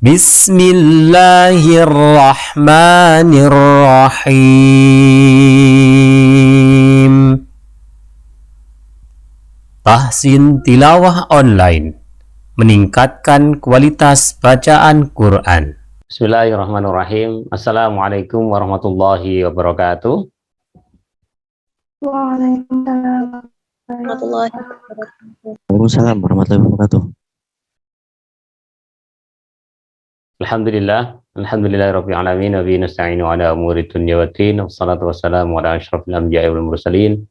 Bismillahirrahmanirrahim. Tahsin tilawah online meningkatkan kualitas bacaan Quran. Bismillahirrahmanirrahim. Assalamualaikum warahmatullahi wabarakatuh. Waalaikumsalam warahmatullahi wabarakatuh. Waalaikumsalam warahmatullahi wabarakatuh. Alhamdulillahirabbil alamin wa bihi nasta'inu ala umuri dunya waddin. Wassalatu wassalamu ala asyrafil anbiya'i wal mursalin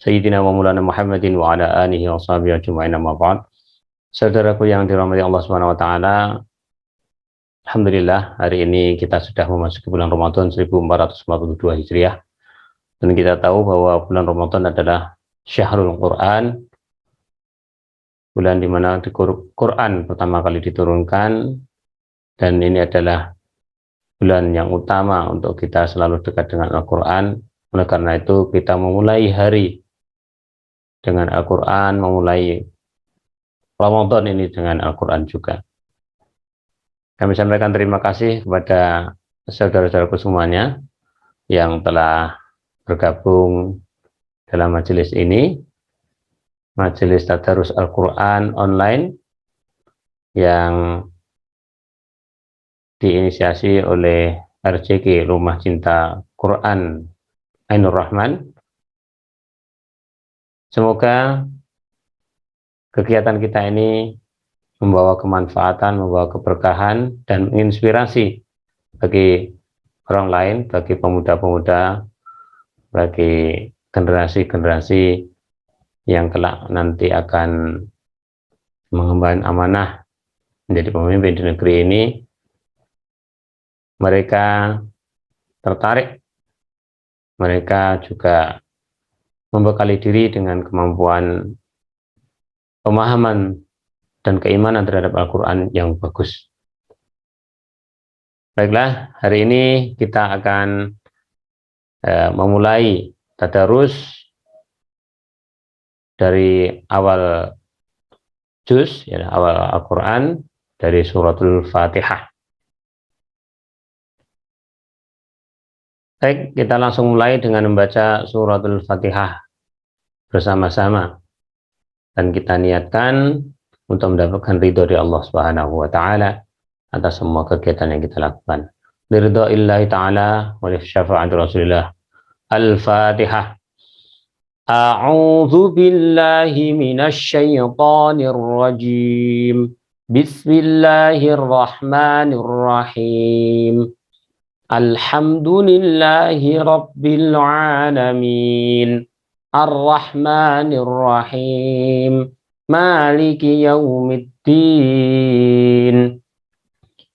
sayyidina wa maulana Muhammadin wa ala alihi wa sahbihi ajma'in, amma ba'd. Saudaraku yang dirahmati Allah Subhanahu wa taala, alhamdulillah hari ini kita sudah memasuki bulan Ramadan 1442 Hijriah. Dan kita tahu bahwa bulan Ramadan adalah Syahrul Quran, bulan di mana Quran pertama kali diturunkan, dan ini adalah bulan yang utama untuk kita selalu dekat dengan Al-Quran. Oleh karena itu kita memulai hari dengan Al-Quran, memulai Ramadan ini dengan Al-Quran juga. Kami sampaikan terima kasih kepada saudara-saudaraku semuanya yang telah bergabung dalam majelis ini, majelis Tadarus Al-Quran online yang diinisiasi oleh RCK Rumah Cinta Quran Ainur Rahman. Semoga kegiatan kita ini membawa kemanfaatan, membawa keberkahan, dan menginspirasi bagi orang lain, bagi pemuda-pemuda, bagi generasi-generasi yang kelak nanti akan mengemban amanah menjadi pemimpin di negeri ini. Mereka tertarik, mereka juga membekali diri dengan kemampuan pemahaman dan keimanan terhadap Al-Quran yang bagus. Baiklah, hari ini kita akan memulai tadarus dari awal juz, ya, awal Al-Quran, dari suratul Fatihah. Baik, kita langsung mulai dengan membaca suratul Fatihah bersama-sama, dan kita niatkan untuk mendapatkan ridho dari Allah Subhanahu wa taala atas semua kegiatan yang kita lakukan. Liridha'illahi ta'ala wa li syafa'ati Rasulillah. Al-Fatihah. A'udzu billahi minasy syaithanir rajim. Bismillahirrahmanirrahim. Alhamdulillahi rabbil alamin. Ar-Rahmanir Rahim. Maliki yaumiddin.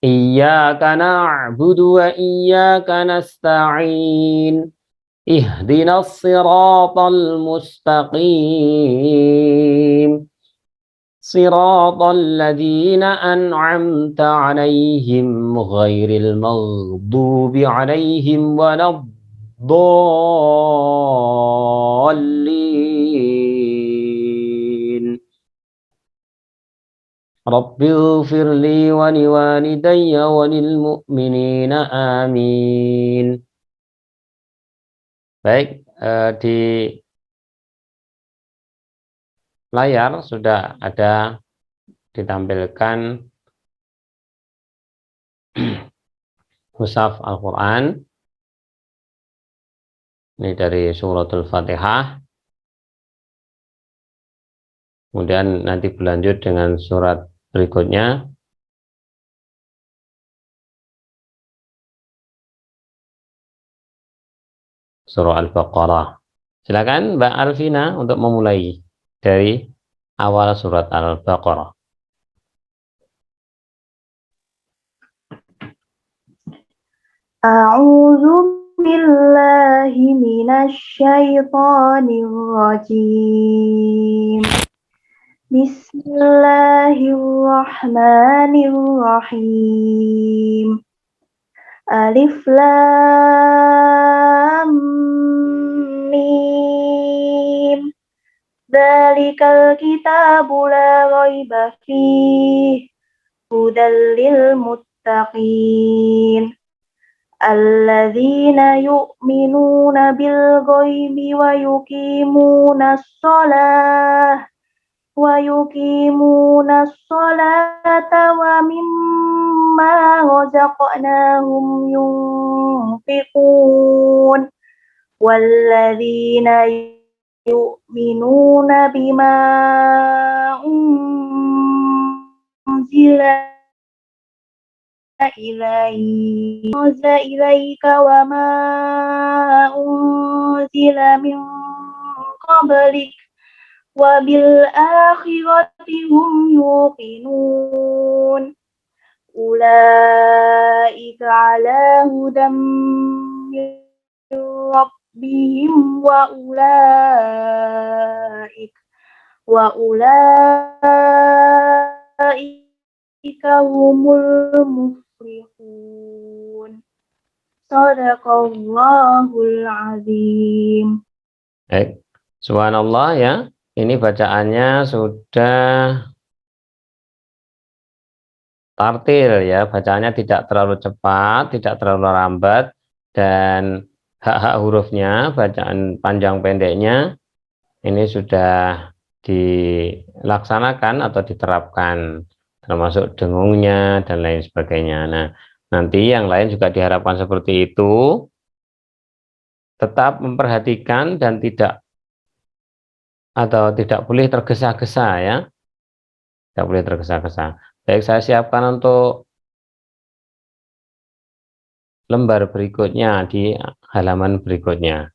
Iyyaka na'budu wa iyyaka nasta'in. Ihdinas siratal mustaqim. Siratal ladzina an'amta 'alaihim ghairil maghdubi 'alaihim waladdallin. Rabbighfirli wa liwalidayya wa lil mu'minina amin. Baik, di layar sudah ada ditampilkan mushaf Al-Quran. Ini dari suratul Fatihah. Kemudian nanti berlanjut dengan surat berikutnya. Surah Al-Baqarah. Silakan Mbak Alvina untuk memulai dari awal surat Al-Baqarah. A'udzu billahi minasy syaithanir rajim. Bismillahirrahmanirrahim. Alif Lam Mim. Dzalikal kitabu la raiba fihi hudal lil muttaqin. المتقين الذين يؤمنون بالغيب ويقيمون الصلاة ومما رزقناهم ينفقون والذين يؤمنون بما أنزل إليك وما أنزل من قبلك وبالآخرة هم يوقنون أولئك على هدى من ربهم وأولئك هم المفلحون Sadaqallahul azim. Baik, subhanallah ya. Ini bacaannya sudah tartil ya, bacaannya tidak terlalu cepat, tidak terlalu lambat, dan hak-hak hurufnya, bacaan panjang pendeknya ini sudah dilaksanakan atau diterapkan, termasuk dengungnya dan lain sebagainya. Nah, nanti yang lain juga diharapkan seperti itu, tetap memperhatikan dan tidak boleh tergesa-gesa ya, tidak boleh tergesa-gesa. Baik, saya siapkan untuk lembar berikutnya di halaman berikutnya.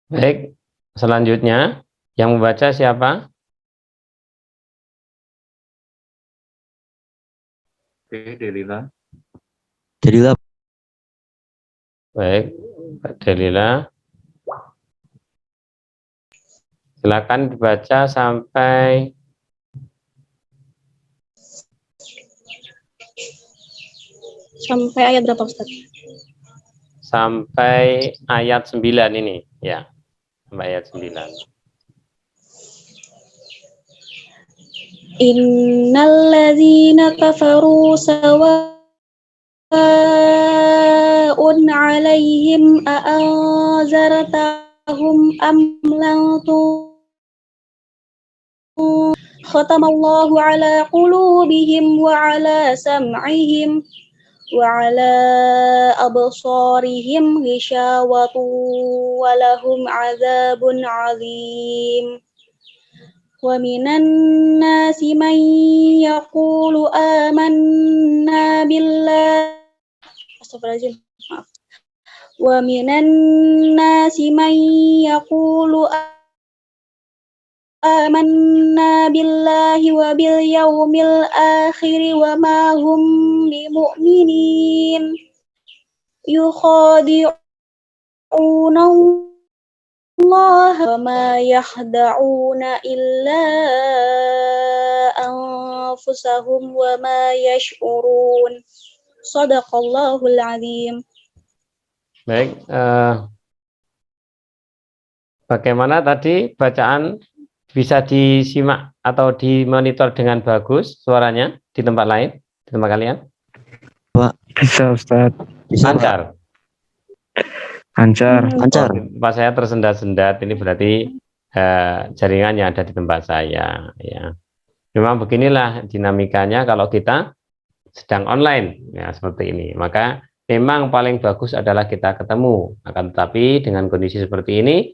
Baik, selanjutnya yang membaca siapa? Oke, Delila. Jadilah Baik, Mbak Delila. Silakan dibaca sampai Sampai ayat berapa Ustaz? sampai ayat 9 ini ya. Sampai ayat 9. Innalladzina kafaru sawa'un 'alaihim a'anzartahum am lam khatamallahu 'ala qulubihim wa 'ala sam'ihim wa 'ala absarihim ghishawatu wa lahum 'adzabun 'adzim. Wa minan nasi man yaqulu amanna billahi Astagfirullahaladzim, maaf. Wa minan nasi man yaqulu amanna billahi wa bil yaumil akhir wa ma hum bimu'minin yukhadi'una Allah wa ma yakhda'una illa anfusahum wa ma yash'urun. Shadaqallahul azim. Baik, bagaimana tadi bacaan, bisa disimak atau dimonitor dengan bagus suaranya di tempat lain, di tempat kalian? Pak. Bisa Ustaz. Bisa Pak. Lancar. Lancar. Lancar. Tempat saya tersendat-sendat, ini berarti jaringan yang ada di tempat saya ya. Memang beginilah dinamikanya kalau kita sedang online ya, seperti ini. Maka memang paling bagus adalah kita ketemu. Akan tetapi dengan kondisi seperti ini,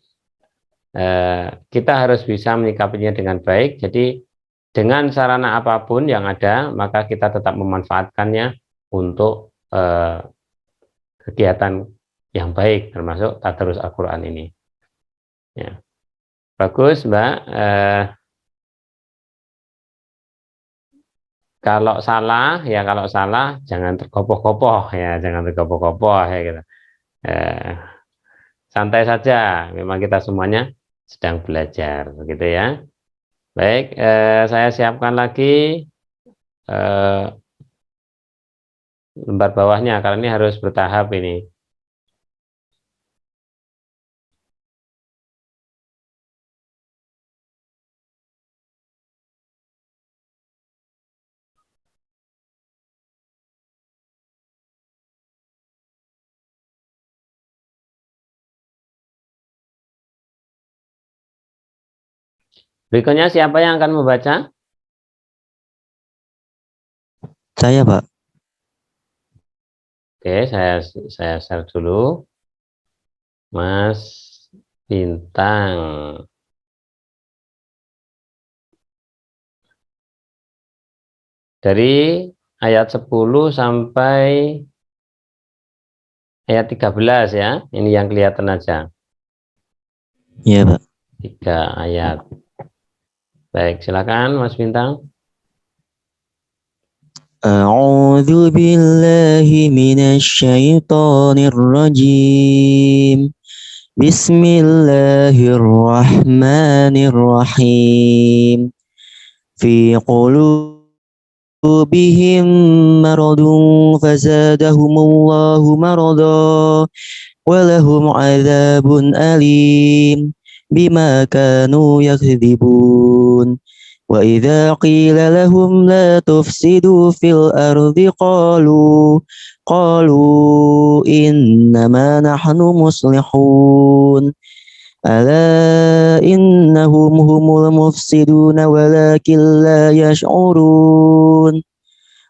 kita harus bisa menyikapinya dengan baik. Jadi dengan sarana apapun yang ada, maka kita tetap memanfaatkannya untuk kegiatan yang baik, termasuk tadarus Al-Quran ini. Ya. Bagus, Mbak. Kalau salah jangan tergopoh-gopoh ya, jangan tergopoh-gopoh ya gitu. Santai saja, memang kita semuanya sedang belajar, begitu ya. Baik, saya siapkan lagi lembar bawahnya karena ini harus bertahap ini. Berikutnya siapa yang akan membaca? Saya, Pak. Oke, saya share dulu. Mas Bintang. Dari ayat 10 sampai ayat 13 ya. Ini yang kelihatan aja. Iya, Pak. 3 ayat. Baik, silakan Mas Bintang. A'udzu billahi minasy syaithanir rajim. Bismillahirrahmanirrahim. Fi qulubihim maradun fazadahumullahu marada walahum adzabun alim bima kanu yakdzibun. وإذا قيل لهم لا تفسدوا في الأرض قالوا إنما نحن مصلحون ألا إنهم هم المفسدون ولكن لا يشعرون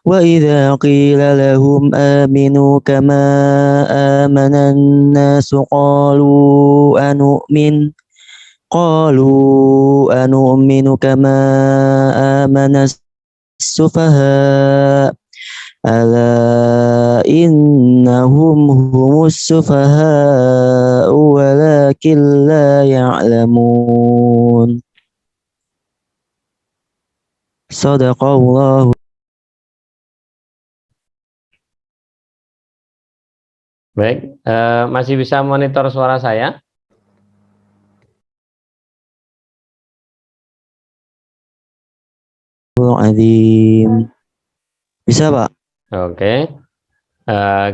وإذا قيل لهم آمنوا كما آمن الناس قالوا أنؤمن كما آمن السفهاء ألا إنهم هم السفهاء ولكن لا يعلمون صدق الله. Baik, masih bisa monitor suara saya? Azim. Bisa, Pak? Oke,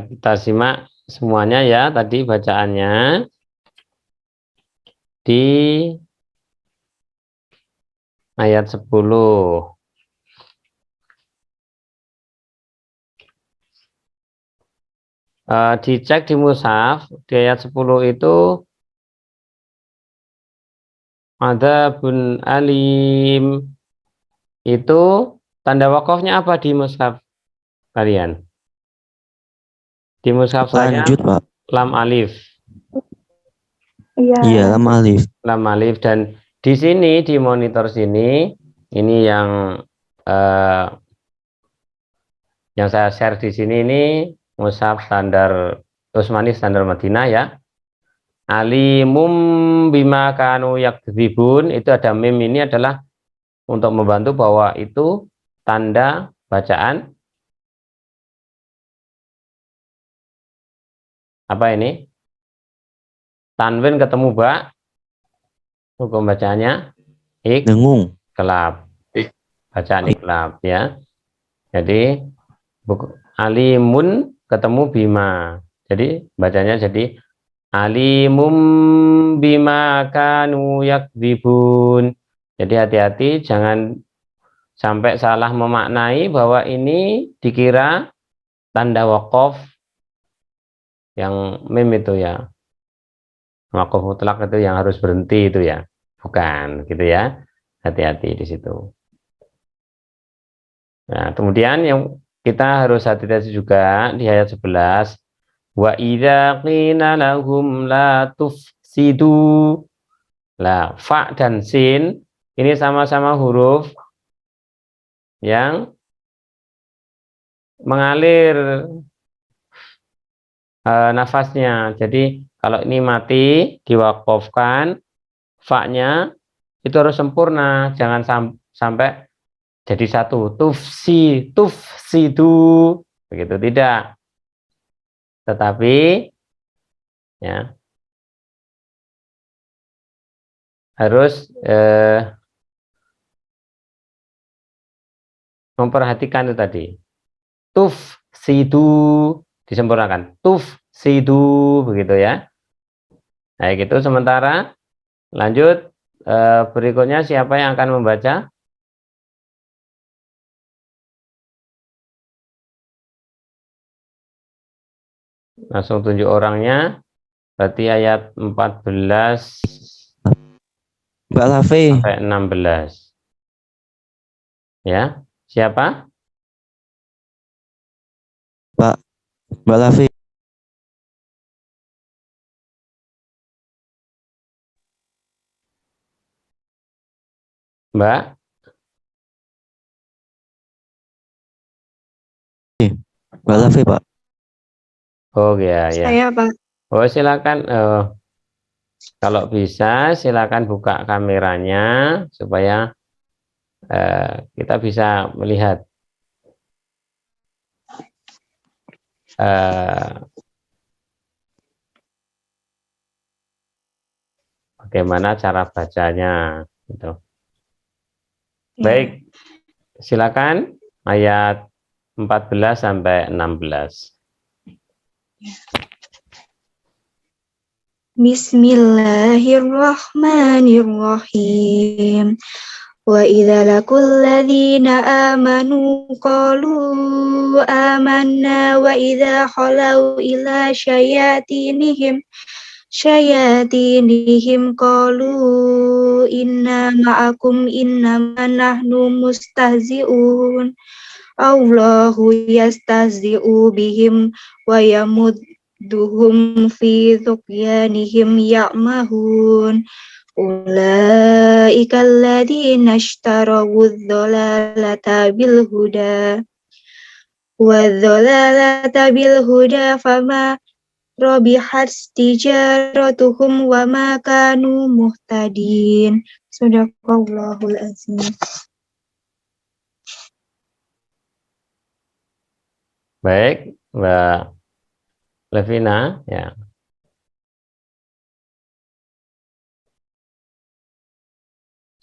kita simak semuanya ya tadi bacaannya di ayat 10. Dicek di mushaf di ayat 10 itu adzabun alim, itu tanda wakofnya apa di mushaf kalian? Di mushaf saya Lanjut, Pak. lam alif. Iya, lam alif. Lam alif, dan di sini di monitor sini ini yang saya share di sini ini mushaf standar Utsmani standar Madinah ya. Alimum bima kanu yakdzibun, itu ada mim, ini adalah untuk membantu bahwa itu tanda bacaan apa ini? Tanwin ketemu ba, hukum bacaannya Dengung. iklab. Bacaan iklab ya. Jadi alimun ketemu bima. Jadi bacanya jadi alimum bima kanu yakdzibun. Jadi hati-hati jangan sampai salah memaknai bahwa ini dikira tanda wakaf yang mim itu ya. Wakaf mutlak itu yang harus berhenti itu ya. Bukan gitu ya. Hati-hati di situ. Nah, kemudian yang kita harus hati-hati juga di ayat 11. Wa idza qila lahum la tufsidu. Lah, fa dan sin ini sama-sama huruf yang mengalir nafasnya. Jadi kalau ini mati diwakofkan, fa-nya itu harus sempurna, jangan sampai jadi satu. Tufsidu begitu tidak. Tetapi ya harus memperhatikan itu tadi. Tufsidu disempurnakan. Tufsidu begitu ya. Nah, gitu sementara lanjut berikutnya siapa yang akan membaca? Langsung tunjuk orangnya. Berarti ayat 14 Mbak Lafi. sampai 16. Ya, siapa? Mbak Lafi. Mbak? Mbak Lafi, Pak. Oh ya, ya. Saya, Pak. Oh, silakan. Kalau bisa, silakan buka kameranya supaya kita bisa melihat bagaimana cara bacanya. Gitu. Baik, silakan ayat 14 sampai 16. Bismillahirrahmanirrahim. Wa idza laqul ladzina amanu qalu amanna wa idza khalau ila syayatinihim qalu inna ma'akum innama nahnu mustahzi'un. Allahu yastahzi'u bihim wa yamudduhum fi tughyanihim ya'mahun. Ulaika alladzina ishtarawu dzalalata bil huda fama rabihat tijaratuhum wa ma kanu muhtadin. Sadaqallahul azim. Baik, Mbak Levina, ya.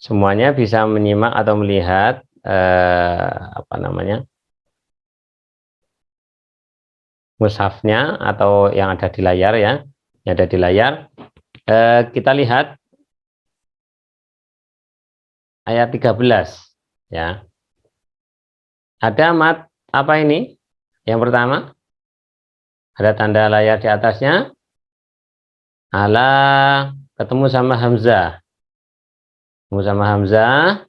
Semuanya bisa menyimak atau melihat mushafnya atau yang ada di layar ya, yang ada di layar. Kita lihat ayat 13 ya. Ada mat apa ini? Yang pertama ada tanda layar di atasnya. Ala ketemu sama hamzah. Ketemu sama hamzah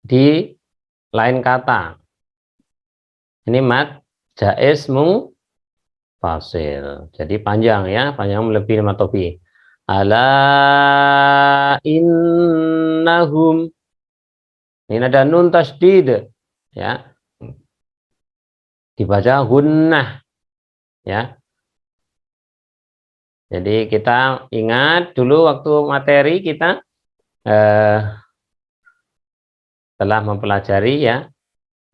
di lain kata. Ini mat jaiz fasil. Jadi panjang ya, panjang melebihi matopi. Ala innahum. Ini ada nun tasdid ya. Dibaca gunnah ya. Jadi kita ingat dulu waktu materi kita telah mempelajari ya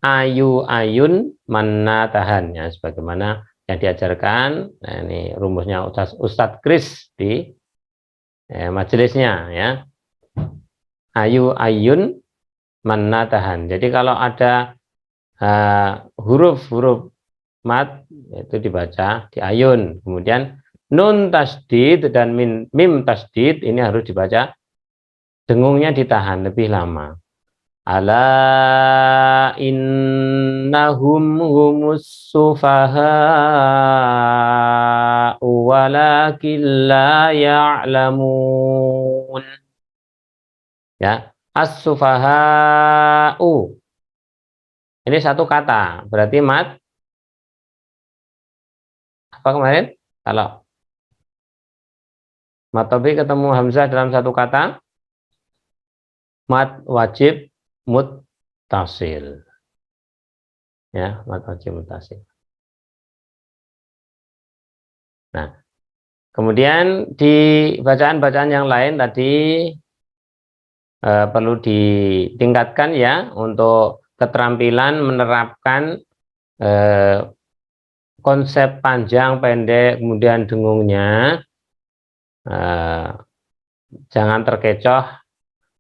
ayun manna tahan ya, sebagaimana yang diajarkan. Nah, ini rumusnya Ustadz Kris di majelisnya ya. Ayun manna tahan. Jadi kalau ada huruf-huruf mat itu dibaca di ayun, kemudian nun tasdid dan mim tasdid ini harus dibaca dengungnya ditahan lebih lama. Ala innahum humus sufaha walakin la ya'lamun. Ya, as-sufaha'u. Ini satu kata, berarti mat apa kemarin? Kalau Mat tabi'i ketemu hamzah dalam satu kata, mat wajib muttasil. Ya, mat wajib muttasil. Nah, kemudian di bacaan-bacaan yang lain tadi perlu ditingkatkan ya untuk keterampilan menerapkan konsep panjang, pendek, kemudian dengungnya. Jangan terkecoh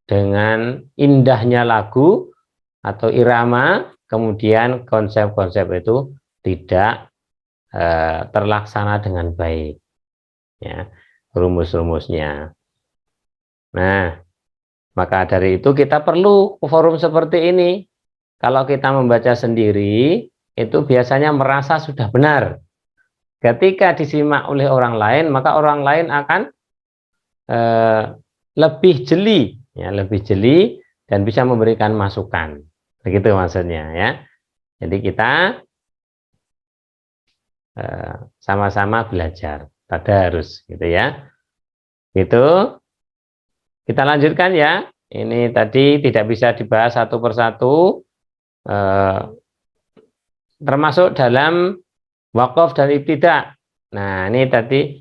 dengan indahnya lagu atau irama, kemudian konsep-konsep itu tidak terlaksana dengan baik, ya, rumus-rumusnya. Nah, maka dari itu kita perlu forum seperti ini. Kalau kita membaca sendiri, itu biasanya merasa sudah benar. Ketika disimak oleh orang lain, maka orang lain akan lebih jeli, ya, lebih jeli dan bisa memberikan masukan. Begitu maksudnya, ya. Jadi kita sama-sama belajar, tadarus, gitu ya. Itu kita lanjutkan ya. Ini tadi tidak bisa dibahas satu persatu, termasuk dalam wakaf dan ibtidak. Nah, ini tadi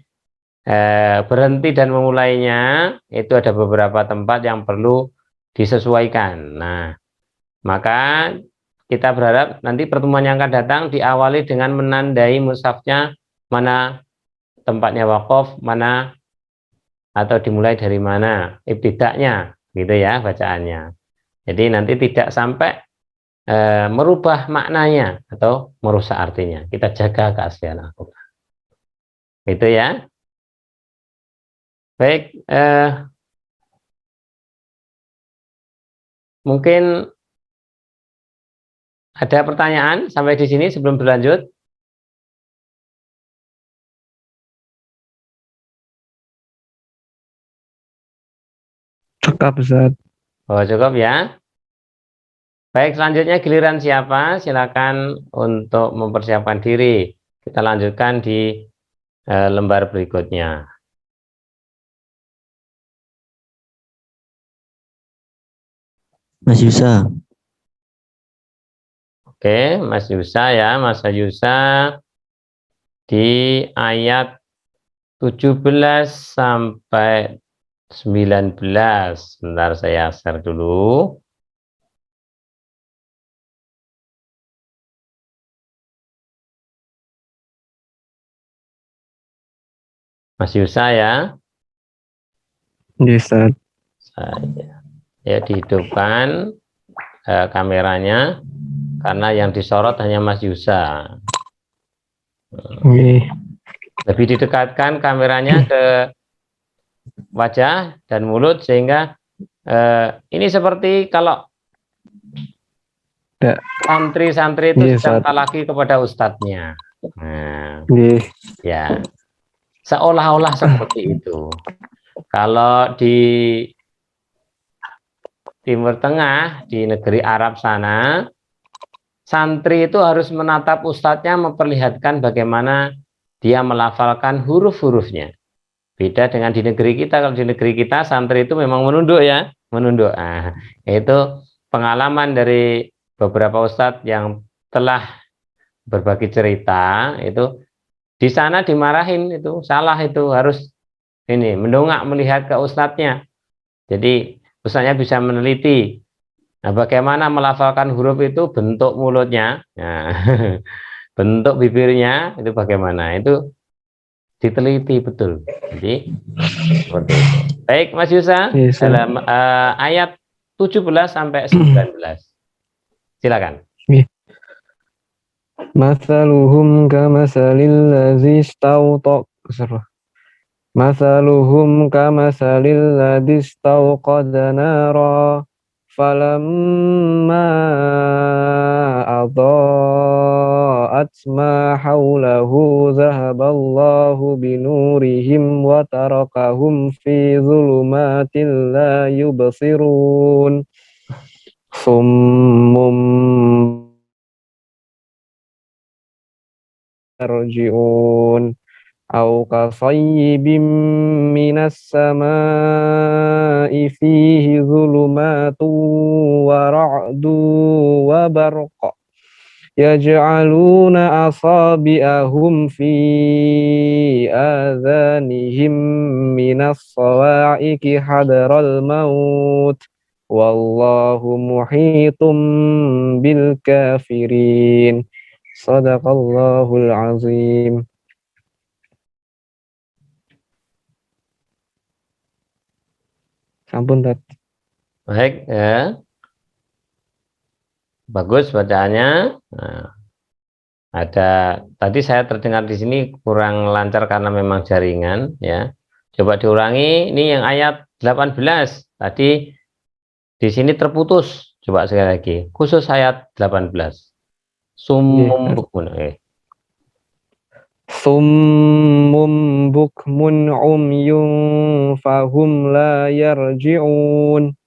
berhenti dan memulainya itu ada beberapa tempat yang perlu disesuaikan. Nah, maka kita berharap nanti pertemuan yang akan datang diawali dengan menandai mushafnya mana tempatnya wakaf, mana atau dimulai dari mana ibtidaknya, gitu ya bacaannya. Jadi nanti tidak sampai merubah maknanya atau merusak artinya. Kita jaga keaslian Al-Quran. Itu ya. Baik, mungkin ada pertanyaan sampai di sini sebelum berlanjut? Cukup, Ustaz. Oh, cukup ya. Baik, selanjutnya giliran siapa? Silakan untuk mempersiapkan diri. Kita lanjutkan di lembar berikutnya. Mas Yusa. Oke, Mas Yusa ya, Mas Yusa di ayat 17 sampai 19. Sebentar saya share dulu. Mas Yusa ya. Yes, Ustaz. Ya, dihidupkan kameranya karena yang disorot hanya Mas Yusa. Lebih didekatkan kameranya ke wajah dan mulut sehingga ini seperti kalau santri-santri itu sedang talaki kepada ustadznya. Nah, ya, seolah-olah seperti itu. Kalau di Timur Tengah, di negeri Arab sana, santri itu harus menatap ustadznya, memperlihatkan bagaimana dia melafalkan huruf-hurufnya. Beda dengan di negeri kita. Kalau di negeri kita santri itu memang menunduk ya, menunduk. Nah, itu pengalaman dari beberapa ustadz yang telah berbagi cerita, itu di sana dimarahin, itu salah, itu harus ini mendongak melihat ke ustadznya. Jadi ustadznya bisa meneliti. Nah, bagaimana melafalkan huruf itu, bentuk mulutnya, nah, bentuk bibirnya itu bagaimana, itu diteliti betul. Jadi seperti itu. Baik, Mas Yusa, dalam ayat 17 sampai 19. Silakan. Masaluhum kamasalil ladzi Masaluhum kamasalil ladzi istawqada nara falamma adaa'at ma hawlahu zahaballahu binurihim wa tarakahum fi dhulumatin la yubsirun summum yarji'un. أو كصيب من السماء فيه ظلمات ورعد وبرق يجعلون أصابعهم في آذانهم من الصواعق حذر الموت والله محيط بالكافرين صدق الله العظيم. Sampun, Tat. Baik, ya. Bagus bacaannya. Nah, ada tadi saya terdengar di sini kurang lancar karena memang jaringan, ya. Coba diulangi. Ini yang ayat 18. Tadi di sini terputus. Coba sekali lagi. Khusus ayat 18. Summum bukmun. Summum bukmun umyun fahum la yarji'un.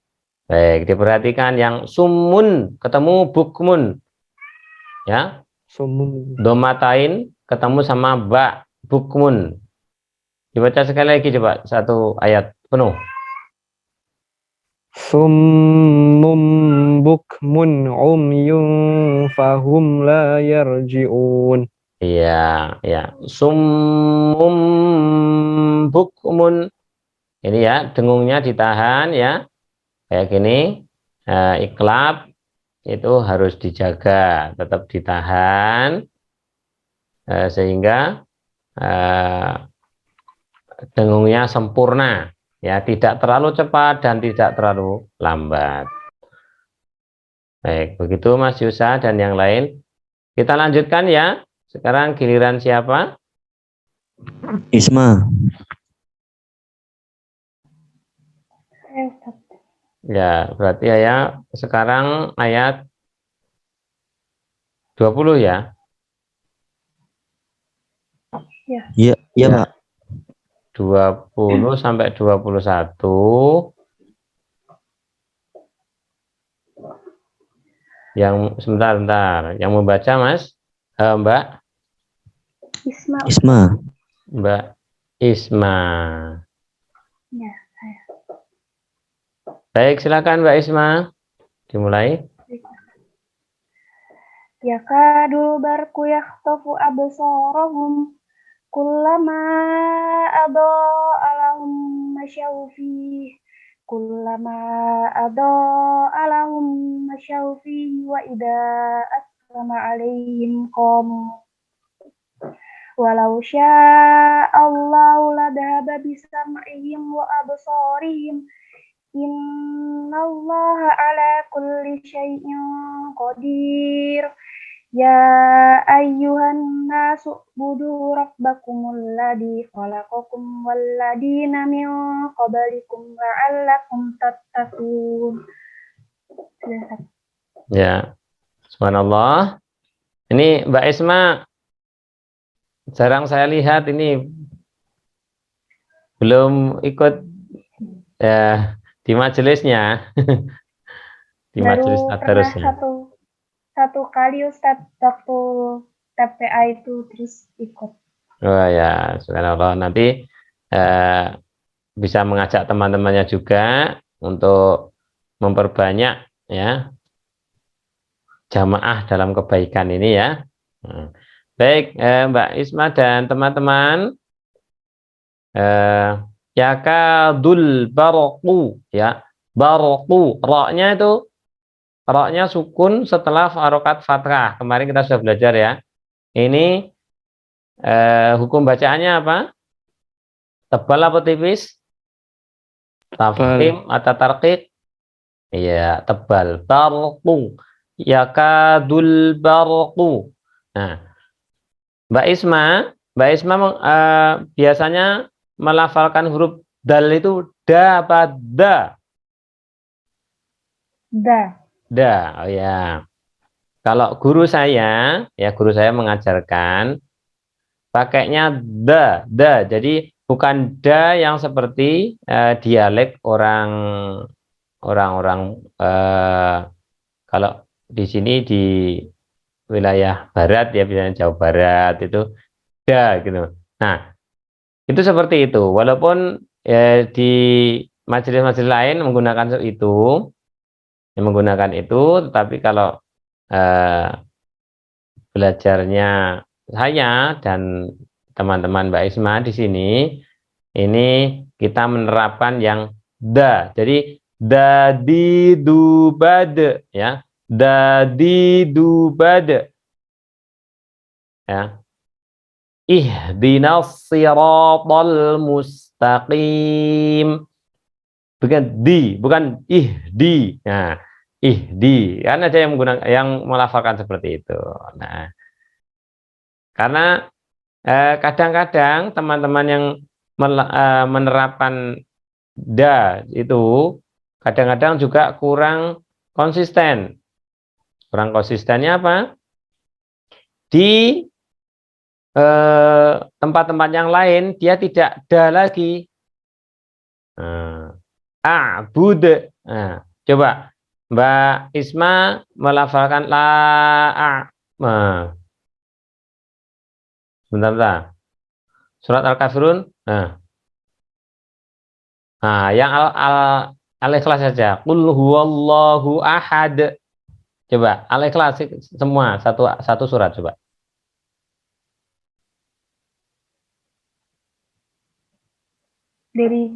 Baik, diperhatikan yang summun ketemu bukmun. Ya. Summum. Domatain ketemu sama ba, bukmun. Dibaca sekali lagi coba satu ayat penuh. Summum bukmun umyun fahum la yarji'un. Iya, ya. Summum bukmun. Ini ya, dengungnya ditahan ya. Kayak gini. Iklab itu harus dijaga, tetap ditahan sehingga dengungnya sempurna. Ya, tidak terlalu cepat dan tidak terlalu lambat. Baik, begitu Mas Yusa dan yang lain. Kita lanjutkan ya. Sekarang giliran siapa? Isma. Ya, berarti ya sekarang ayat 20 ya. Iya, iya, Pak. 20 sampai 21. Yang sebentar. Yang membaca Mas, Mbak Isma. Mbak Isma. Ya, saya. Baik, silakan Mbak Isma. Dimulai. Yakadu barku yakhtafu absarahum kullama adaa lahum masyaw fihi wa idza aslama alaihim qamu walau syaa Allahu ladhaba bisam'ihim wa absarihim innallaha ala kulli syai'in qadir. Ya ayyuhan nasu budu rabbakumul ladzi khalaqakum wal ladzina min qablikum la'allakum tattaqun. Ya. Subhanallah. Ini Mbak Isma jarang saya lihat ini belum ikut ya di majelisnya. Di majelis tadarusnya. Satu kali Ustadz waktu TPA itu terus ikut. Oh ya, subhanallah. Nanti bisa mengajak teman-temannya juga untuk memperbanyak ya jamaah dalam kebaikan ini ya. Baik, Mbak Isma dan teman-teman, yakadul baraqu ya, baraqu, roknya sukun setelah harokat fathah. Kemarin kita sudah belajar ya. Ini hukum bacaannya apa? Tebal apa tipis? Tafkhim atau tarqiq? Iya, tebal. Barqu. Yakadul barqu. Nah, Mbak Isma biasanya melafalkan huruf dal itu da apa da? Da. Da, oh ya. Kalau guru saya mengajarkan pakainya da. Jadi bukan da yang seperti dialek orang-orang kalau di sini di wilayah barat ya, misalnya Jawa Barat itu da gitu. Nah, Itu seperti itu. Walaupun di majelis-majelis lain menggunakan itu, tetapi kalau belajarnya saya dan teman-teman Mbak Isma di sini, ini kita menerapkan yang da. Jadi dadi dubad, ya, dadi dubad, ya. Ihdinas siratal mustaqim. Bukan di, bukan ihdi. Nah, ihdi. Kan ada yang menggunakan, yang melafalkan seperti itu. Nah, karena kadang-kadang teman-teman yang menerapkan da itu kadang-kadang juga kurang konsisten. Kurang konsistennya apa? Di tempat-tempat yang lain dia tidak da lagi. A'bud. Nah, coba Mbak Isma melafalkan la bentar. Surat Al-Kafirun. Nah, yang Al-Ikhlas saja. Qul huwallahu ahad. Coba Al-Ikhlas semua satu surat coba. Dari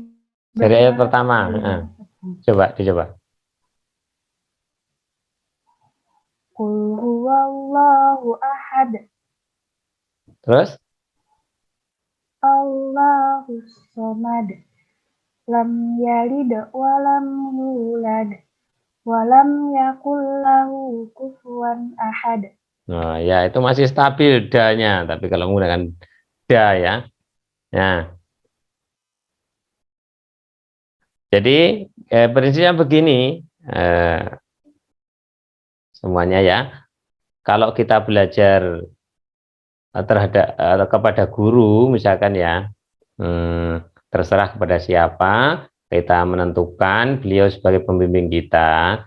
ayat pertama. Coba dicoba. Qul huwallahu ahad. Terus? Allahus somad. Lam yalid walam yulad. Walam yakul lahu kufuwan ahad. Nah, ya itu masih stabil da-nya, tapi kalau menggunakan da ya. Nah. Jadi prinsipnya begini, semuanya ya. Kalau kita belajar terhadap kepada guru misalkan ya, terserah kepada siapa, kita menentukan beliau sebagai pembimbing kita.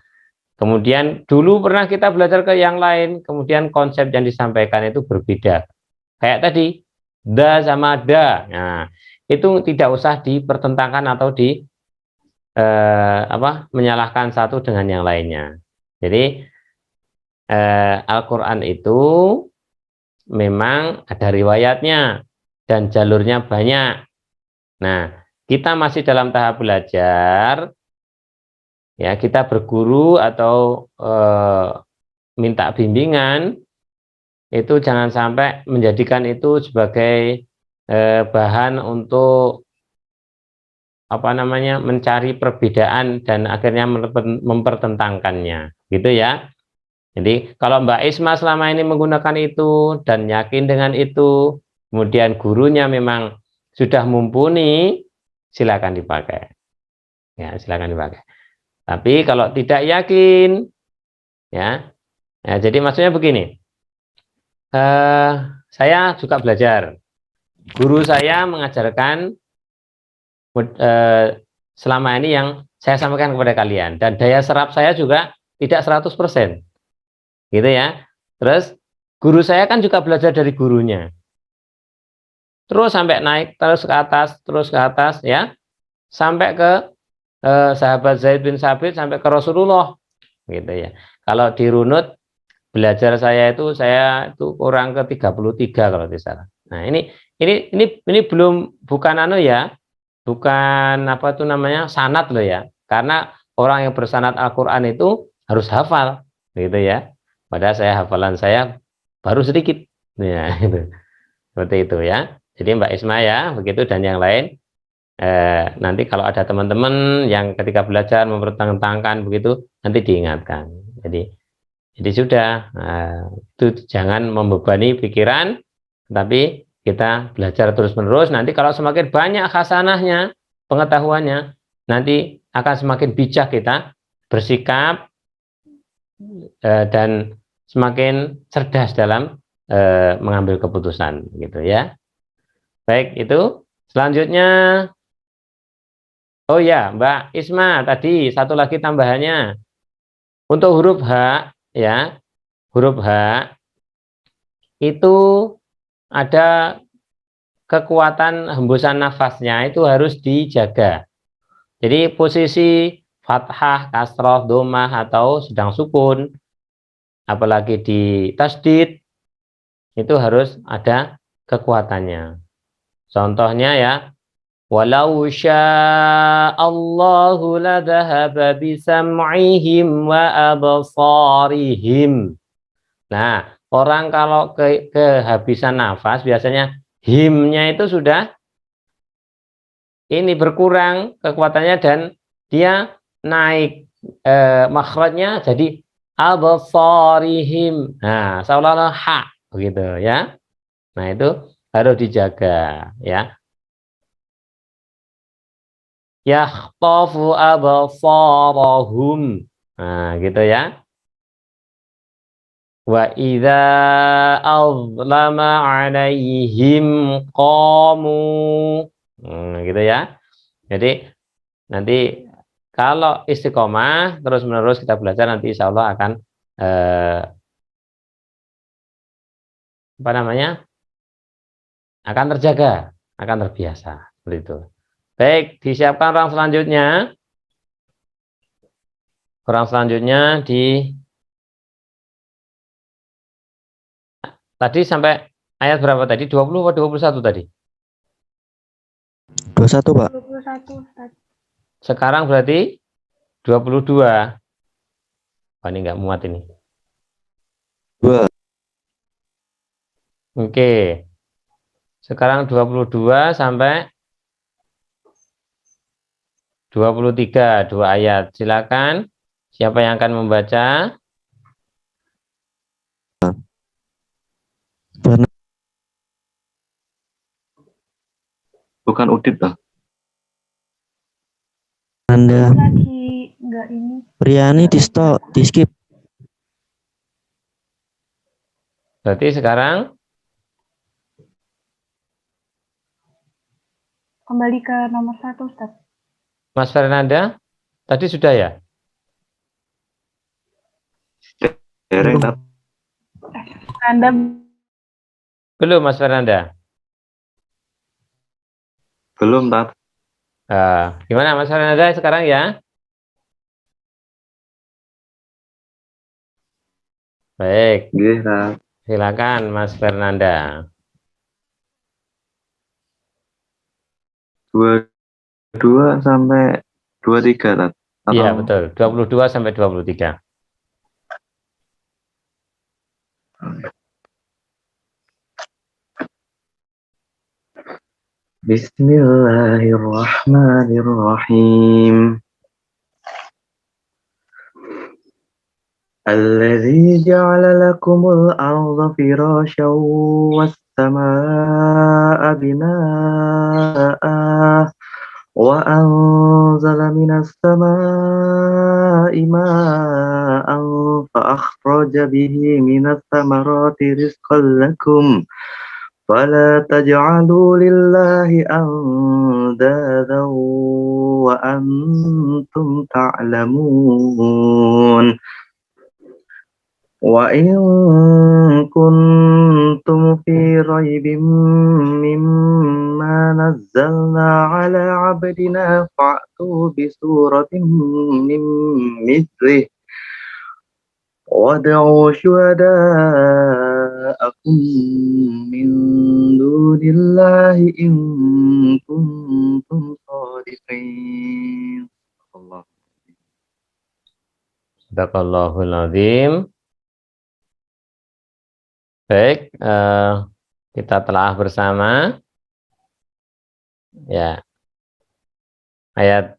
Kemudian dulu pernah kita belajar ke yang lain, kemudian konsep yang disampaikan itu berbeda. Kayak tadi, da sama da. Nah, itu tidak usah dipertentangkan atau menyalahkan satu dengan yang lainnya. Jadi Al-Quran itu memang ada riwayatnya dan jalurnya banyak. Nah, kita masih dalam tahap belajar, ya kita berguru atau minta bimbingan, itu jangan sampai menjadikan itu sebagai bahan untuk mencari perbedaan dan akhirnya mempertentangkannya, gitu ya. Jadi kalau Mbak Isma selama ini menggunakan itu dan yakin dengan itu, kemudian gurunya memang sudah mumpuni, silakan dipakai. Ya, silakan dipakai. Tapi kalau tidak yakin, ya jadi maksudnya begini. Saya juga belajar. Guru saya mengajarkan selama ini yang saya sampaikan kepada kalian, dan daya serap saya juga tidak 100%, gitu ya. Terus guru saya kan juga belajar dari gurunya, terus sampai naik terus ke atas ya, sampai ke sahabat Zaid bin Sabit, sampai ke Rasulullah, gitu ya. Kalau dirunut belajar saya itu kurang ke 33 kalau tidak salah. Nah, ini bukan ya, bukan sanad loh ya, karena orang yang bersanad Al-Quran itu harus hafal, gitu ya. Padahal hafalan saya baru sedikit, ya, gitu. Seperti itu ya. Jadi Mbak Isma ya, begitu, dan yang lain. Nanti kalau ada teman-teman yang ketika belajar mempertentangkan begitu, nanti diingatkan. Jadi sudah, itu jangan membebani pikiran, tapi kita belajar terus-menerus. Nanti kalau semakin banyak khasanahnya, pengetahuannya, nanti akan semakin bijak kita bersikap dan semakin cerdas dalam mengambil keputusan, gitu ya. Baik, itu selanjutnya. Oh ya, Mbak Isma, tadi satu lagi tambahannya. Untuk huruf H, ya, huruf H itu ada kekuatan hembusan nafasnya itu harus dijaga. Jadi posisi fathah, kasroh, dhammah atau sedang sukun, apalagi di tasdid, itu harus ada kekuatannya. Contohnya ya, walau sya'allahu ladhahaba bisam'ihim wa absarihim. Nah, orang kalau kehabisan nafas biasanya himnya itu sudah ini berkurang kekuatannya dan dia naik makhrajnya jadi absarihim. Nah, seolah-olah ha begitu ya. Nah, itu harus dijaga ya. Yakhtafu absarahum. Nah, gitu ya. Wa idza azlama 'alaihim qamu. Gitu ya. Jadi nanti kalau istiqomah terus-menerus kita belajar, nanti insya Allah akan apa namanya? Akan terjaga, akan terbiasa seperti itu. Baik, disiapkan orang selanjutnya. Orang selanjutnya tadi sampai ayat berapa tadi? 20 atau 21 tadi? 21, Pak. 21, Ustaz. Sekarang berarti 22. Wah, ini nggak muat ini. 2. Oke. Sekarang 22 sampai 23, 2 ayat. Silakan. Siapa yang akan membaca? Bukan Udit lah. Anda Lagi enggak ini. Priani di stop, di skip. Berarti sekarang Kembali ke nomor 1, Ustaz. Mas Fernanda tadi sudah ya? Dereng, Tat. Anda Belum, Mas Fernanda. Belum, Tat. Gimana Mas Fernanda sekarang ya? Baik, Nggih, Tat. silakan Mas Fernanda. 22 sampai 23, Tat. Iya, betul. 22 sampai 23. Bismillahirrahmanirrahim. Alladzi ja'ala lakumul arda firasyan was samaa'a binaa'a wa anzala minas samaa'i maa'an fa akhraja bihi minas samarati rizqan lakum fala taj'alu lillahi andadan wa antum ta'lamun. Wa in kuntum fi raibin mimma nazzalna ala abdina fa'tu bi suratin min mithlih wad'u syuhada'akum min dunillahi in kuntum shadiqin. Allah. Sadaqallahul azim. Baik, kita telah bersama ya ayat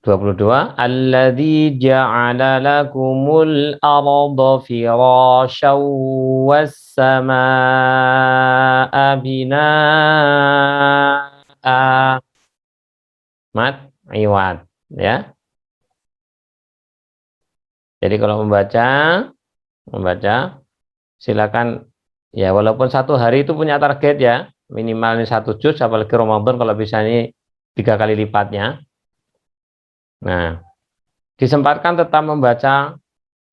22. Alladzi ja'ala lakumul arda firasyan was samaa'a binaa'a. Mat iwat ya. Jadi kalau membaca silakan ya, walaupun satu hari itu punya target ya, minimal ini 1 juz, apalagi Ramadan kalau bisa ini 3 kali lipatnya. Nah, disempatkan tetap membaca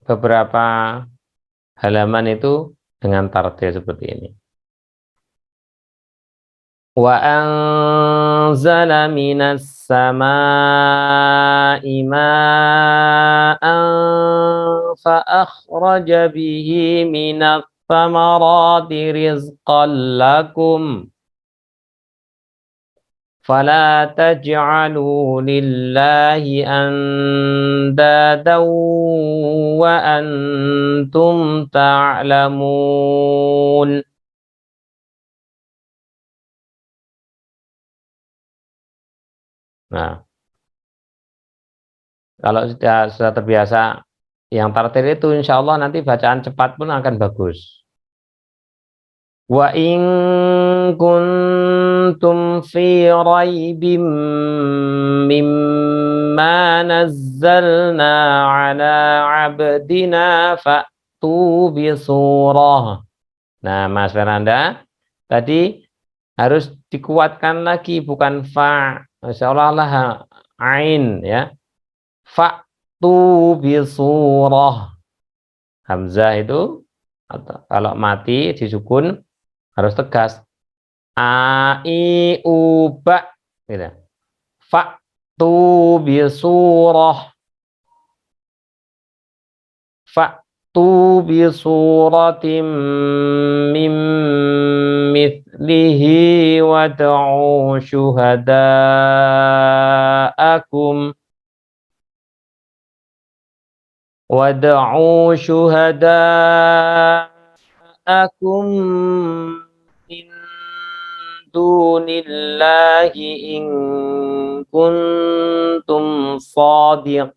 beberapa halaman itu dengan target seperti ini. Wa anzala minas samaa'i ma'an fa akhraja bihi minat thamarati rizqan lakum fala taj'alu lillahi andadan wa antum ta'lamun. Nah, kalau sudah terbiasa yang tartil itu, insya Allah nanti bacaan cepat pun akan bagus. Wa in kuntum fi raibim mimma nazzalna ala abdina fa'tu bi surah. Nah, Mas Fernanda, tadi harus dikuatkan lagi, bukan fa, seolah-olah ain ya. Fa'tu bi surah. Hamzah itu kalau mati disukun harus tegas. A I U ba gitu. Fa'tu bi surah. Fa'tu bi suratim mim mithlihi wad'u syuhada'akum min dunillahi in kuntum shadiqin.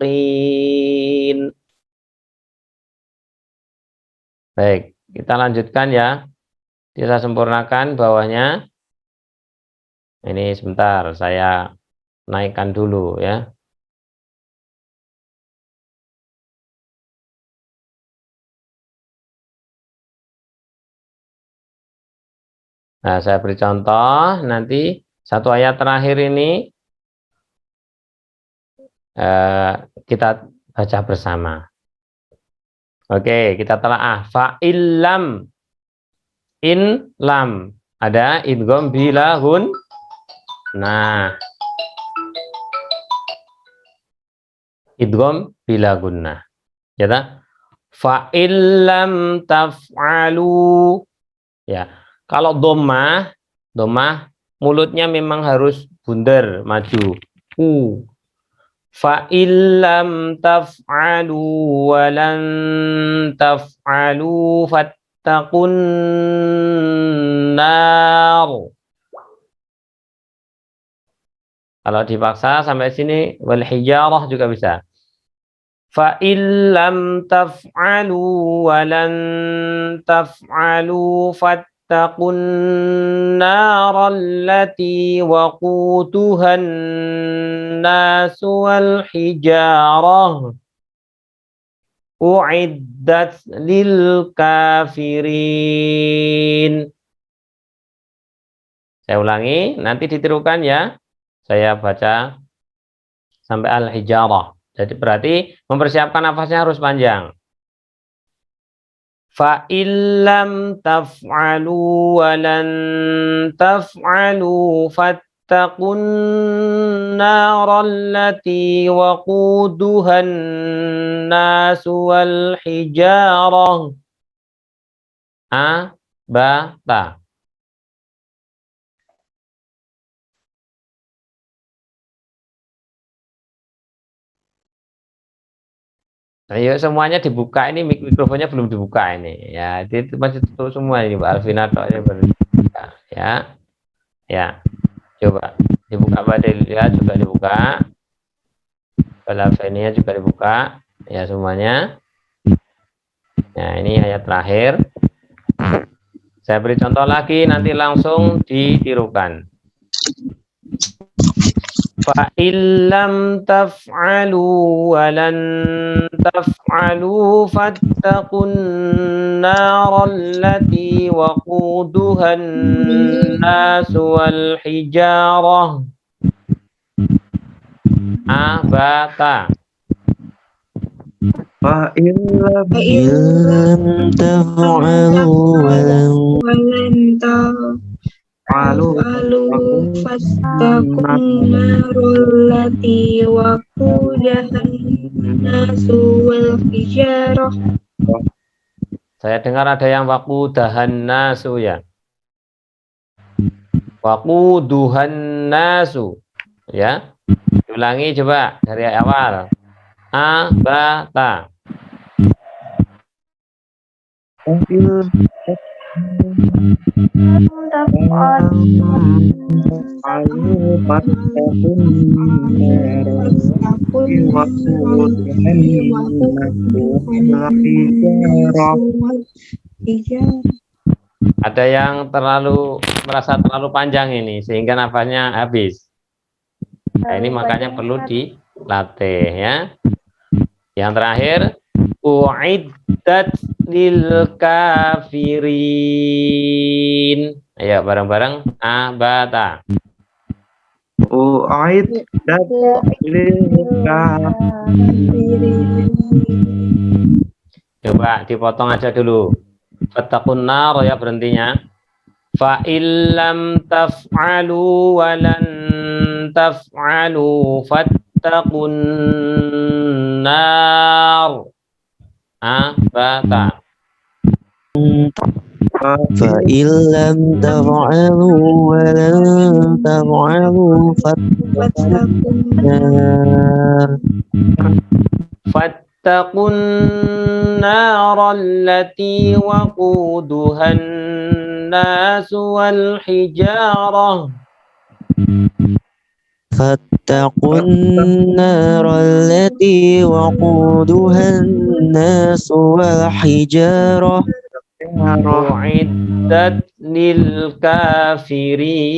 Baik, kita lanjutkan ya. Kita sempurnakan bawahnya. Ini sebentar, saya naikkan dulu ya. Nah, saya beri contoh, nanti satu ayat terakhir ini kita baca bersama. Oke, kita telaah. Fa'illam, in lam, ada idgham bilahun. Nah, idgham bilagunnah. Ya ta? Fa'illam taf'alu. Ya. Kalau dhammah mulutnya memang harus bundar maju. Fa illam taf'alu wa lan taf'alu fattaqun nar. Kalau dipaksa sampai sini wal hijarah juga bisa. Fa illam taf'alu wa lan taf'alu fattaqun nar allati waqutuhan nas wal hijarah uiddat lil kafirin. Saya ulangi, nanti ditirukan ya. Saya baca sampai al-hijarah. Jadi berarti mempersiapkan nafasnya harus panjang. Fa illam taf'alu wa lan taf'alu fattaqun naral lati waquduhan nas wal hijarah. Abata. Ayo semuanya dibuka, ini mikrofonnya belum dibuka ini ya, itu masih tutup semua ini Mbak Alvina ya, ya ya coba dibuka Mbak Delia juga dibuka, Mbak Lavenia juga dibuka ya semuanya. Nah ini ayat terakhir, saya beri contoh lagi nanti langsung ditirukan. Fa illam taf'alu wa lan taf'alu fattaqun naral lati waquduhan nas wal hijarah. Abata. Fa illam taf'alu wa lan taf'alu fattaqun narallati waqudahan nasu wal hijarah. Saya dengar ada yang waqudahan nasu ya. Waquduhan nasu. Ya. Ulangi coba dari awal. A, ba, ta. Ada yang merasa terlalu panjang ini sehingga nafasnya habis. Nah, ini makanya perlu dilatih ya. Yang terakhir, uiddat lil kafirin. Ayo bareng-bareng abata. Uiddat lil kafirin. Coba dipotong aja dulu. Fattaqun nar ya berhentinya. Fa illam taf'alu wa lan taf'alu fattaqun nar. Abata. Fa illam taf'alu wa lan taf'alu fattaqun nar. Fattaqun nar allati waquduhan nas wal hijarah. Fattaqun nar allati waquduhan nas wal hijarah. Uiddat lil kafirin.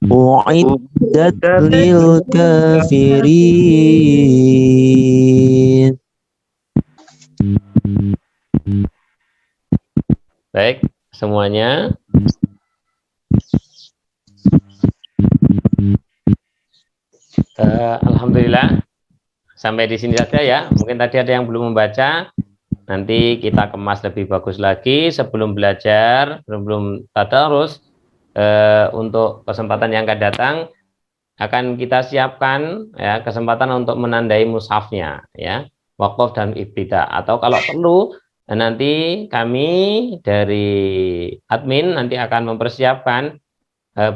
Uiddat lil kafirin. Baik, semuanya. Alhamdulillah. Sampai di sini saja ya. Mungkin tadi ada yang belum membaca. Nanti kita kemas lebih bagus lagi sebelum belajar, sebelum tadarus. Untuk kesempatan yang akan datang akan kita siapkan ya kesempatan untuk menandai mushafnya ya, waqaf dan ibtida, atau kalau perlu nanti kami dari admin nanti akan mempersiapkan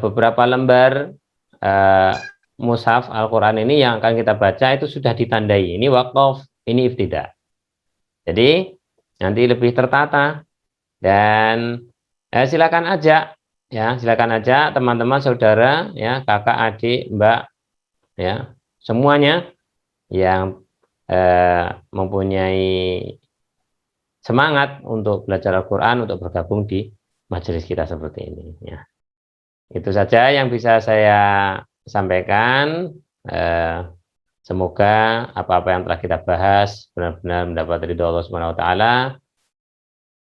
beberapa lembar mushaf Al-Quran ini yang akan kita baca itu sudah ditandai, ini waqaf, ini ibtida. Jadi nanti lebih tertata dan silakan aja ya, silakan aja teman-teman, saudara ya, kakak, adik, mbak ya, semuanya yang mempunyai semangat untuk belajar Al-Quran, untuk bergabung di majelis kita seperti ini ya. Itu saja yang bisa saya sampaikan. Semoga apa-apa yang telah kita bahas benar-benar mendapat ridho Allah Subhanahu wa taala.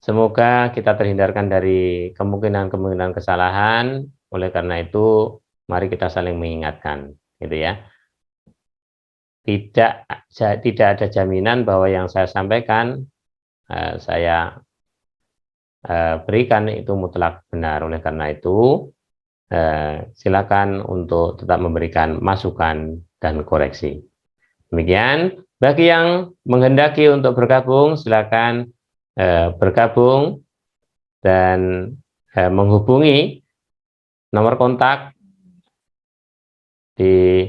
Semoga kita terhindarkan dari kemungkinan-kemungkinan kesalahan. Oleh karena itu, mari kita saling mengingatkan, gitu ya. Tidak ada jaminan bahwa yang saya sampaikan, saya berikan itu mutlak benar. Oleh karena itu, silakan untuk tetap memberikan masukan dan koreksi. Demikian, bagi yang menghendaki untuk bergabung, silakan bergabung dan menghubungi nomor kontak di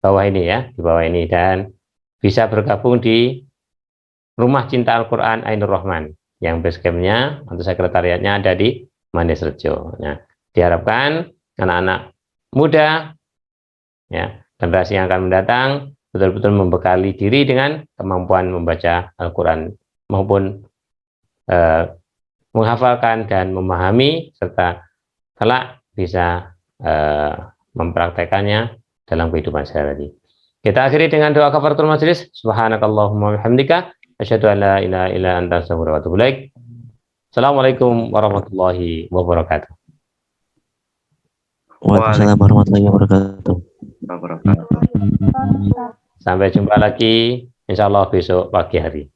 bawah ini ya, di bawah ini, dan bisa bergabung di Rumah Cinta Al-Quran Ainur Rahman yang basecampnya atau sekretariatnya ada di Mandes Rejo. Nah, diharapkan anak-anak muda ya, generasi yang akan mendatang betul-betul membekali diri dengan kemampuan membaca Al-Quran maupun menghafalkan dan memahami serta kelak bisa mempraktekannya dalam kehidupan sehari-hari. Kita akhiri dengan doa kafaratul majelis. Subhanakallahumma wa bihamdika asyhadu an la ilaha illa anta astaghfiruka wa atubu ilaik. Assalamualaikum warahmatullahi wabarakatuh. Waalaikumsalam warahmatullahi wabarakatuh. Sampai jumpa lagi, insya Allah besok pagi hari.